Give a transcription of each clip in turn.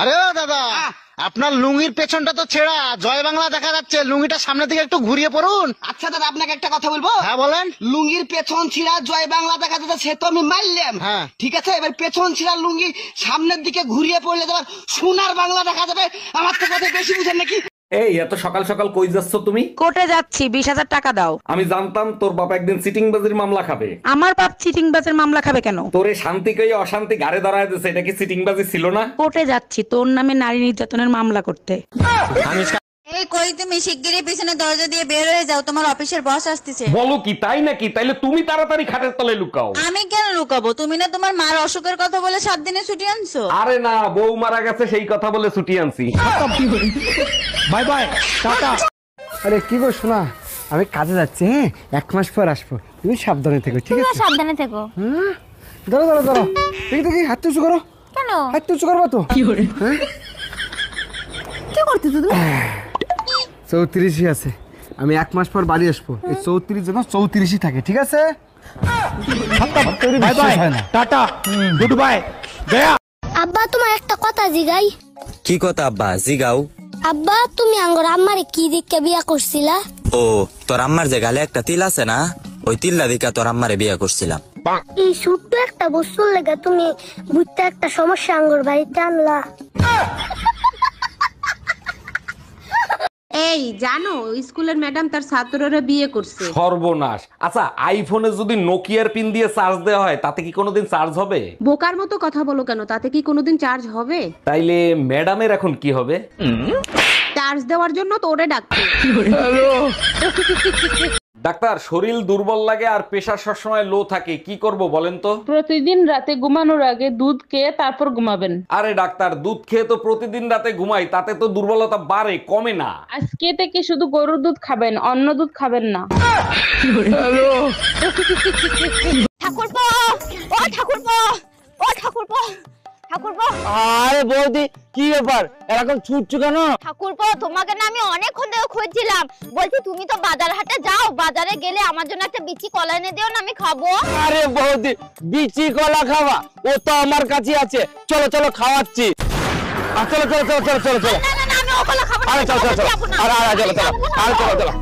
আরে ও দাদা, আপনার লুঙ্গির পেছনটা তো ছেঁড়া, জয় বাংলা দেখা যাচ্ছে, লুঙ্গিটা সামনের দিকে একটু ঘুরিয়ে পড়ুন। আচ্ছা দাদা, আপনাকে একটা কথা বলবো। হ্যাঁ বলেন। লুঙ্গির পেছন ছিঁড়া জয় বাংলা দেখা যাচ্ছে, সে তো আমি মারলাম। হ্যাঁ ঠিক আছে, এবার পেছন ছিঁড়া লুঙ্গি সামনের দিকে ঘুরিয়ে পড়লে তোমার সোনার বাংলা দেখা যাবে। আমার তো কথা বেশি বুঝেন নাকি? এই এত সকাল সকাল কই যাচ্ছ তুমি? কোর্টে যাচ্ছি, 20,000 টাকা দাও। আমি জানতাম তোর বাপ একদিন সিটিং বাজির মামলা খাবে। আমার বাপ চিটিং বাজের মামলা খাবে কেন? তোরে শান্তি কই অশান্তি গাড়ে দাঁড়ায় দিছে, এটা কি সিটিং বাজি ছিল না? কোর্টে যাচ্ছি তোর নামে নারী নির্যাতনের মামলা করতে। এই কই তুমি শিগগিরই পিছনে দরজা দিয়ে বের হয়ে যাও, তোমার অফিসের বস আসতেছে। বলো কি, তাই নাকি? তাইলে তুমি তাড়াতাড়ি খাটের তলে লুকাও। আমি কেন লুকাবো? তুমি না তোমার মার অসুখের কথা বলে 7 দিনে ছুটি আনছো। আরে না, বউ মারা গেছে সেই কথা বলে ছুটি আনছি। Bye bye, tata. আরে কি গো শোনা, আমি কাজে যাচ্ছি, হ্যাঁ 1 মাস পর আসবো, তুমি সাবধানে থেকো, ঠিক আছে? সাবধানে থেকো। ধরো ধরো ধরো, দেখি দেখি, হাত উঁচু করো। কেন? হাত উঁচু করবো তো। হ্যাঁ কি করতেছো তুমি? 34ই আছে, আমি 1 মাস পর বাড়ি আসবো, এই 34 যেন 34ই থাকে, ঠিক আছে? Bye bye, tata, good bye, Gaya. আব্বা তোমার একটা কথা জিগাই। কি কথা আব্বা? জিগাও। আব্বা তুমি আঙ্গর আম্মারে কি দিকে বিয়া করছিলা? ও, তোর আম্মার যে গালে একটা তিল আছে না, ওই তিল্লা দিকা তোর আম্মারে বিয়া করছিলাম। এই ছোট্ট একটা বস্তুর লেগে তুমি বুঝতে একটা সমস্যা আঙ্গর বাড়িতে আনলা। এই জানো, স্কুলের ম্যাডাম তার ছাত্ররা বিয়ে করছে। সর্বনাশ। আচ্ছা, আইফোনে যদি নোকিয়ার পিন দিয়ে চার্জ দেওয়া হয় তাতে কি কোনোদিন চার্জ হবে? বোকার মতো কথা বলো কেন, তাতে কি কোনোদিন চার্জ হবে? তাইলে ম্যাডামের এখন কি হবে? চার্জ দেওয়ার জন্য তো ওরে ডাকছে। ডাক্তার, শরীর দুর্বল লাগে আর প্রেশার সবসময় লো থাকে, কি করব বলেন তো? প্রতিদিন রাতে ঘুমানোর আগে দুধ খেয়ে তারপর ঘুমাবেন। আরে ডাক্তার, দুধ খেয়ে তো প্রতিদিন রাতে ঘুমাই, তাতে তো দুর্বলতা বাড়ে, কমে না। আজকে থেকে শুধু গরুর দুধ খাবেন, অন্য দুধ খাবেন না। ঠাকুরপো, ও ঠাকুরপো, ও ঠাকুরপো, ঠাকুরপো। আরে বৌদি, কি ব্যাপার এরকম ছুটছো কেন? ঠাকুরপো তোমাকে না আমি অনেকক্ষণ ধরে খুঁজছিলাম, বলছি তুমি তো বাজার হাটে যাও, বাজারে গেলে আমার জন্য একটা বিচি কলা এনে দিও না, আমি খাবো। আরে বৌদি, বিচি কলা খাওয়া? ও তো আমার কাছে আছে, চলো চলো খাওয়াচ্ছি। চলো চলো চলো চলো চলো চলো। না না না, আমি ও কলা খাবো না। আরে চলো চলো চলো, আরে আরে চলো চলো, আরে চলো চলো।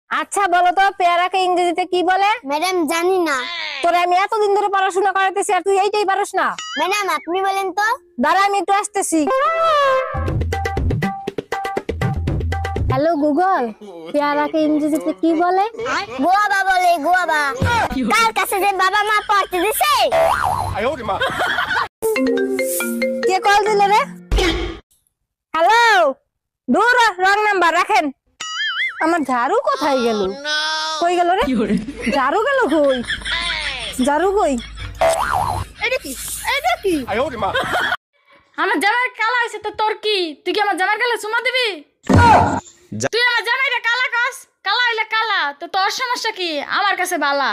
আচ্ছা বলো তো, পেয়ারাকে ইংরেজিতে কি বলে? ম্যাডাম জানি না। তোরা আমি এতদিন ধরে পড়াশোনা করাতেছি আর তুই এইটাই পারস না? ম্যাডাম আপনি বলেন তো। দাঁড়া, আমি একটু আসতেছি। হ্যালো গুগল, পেয়ারাকে ইংরেজিতে কি বলে? গোয়াবা বলে, গোয়াবা। কার কাছে যে বাবা মা পড়তে দিছে? কে কল দিল রে? হ্যালো, দূর, রং নাম্বার রাখেন। আমার ঝাড়ু কোথায় গেল? কই গেল রে? ঝাড়ু গেল কই? ঝাড়ু কই? এটা কি? এটা কি? আমার জামাই কালা হয়েছে তো তোর কি? তুই কি আমার জামাই কালা চুমা দিবি? তুই আমার জামাইটা কালা কস, কালা হইলে কালা তো তোর সমস্যা কি? আমার কাছে বালা।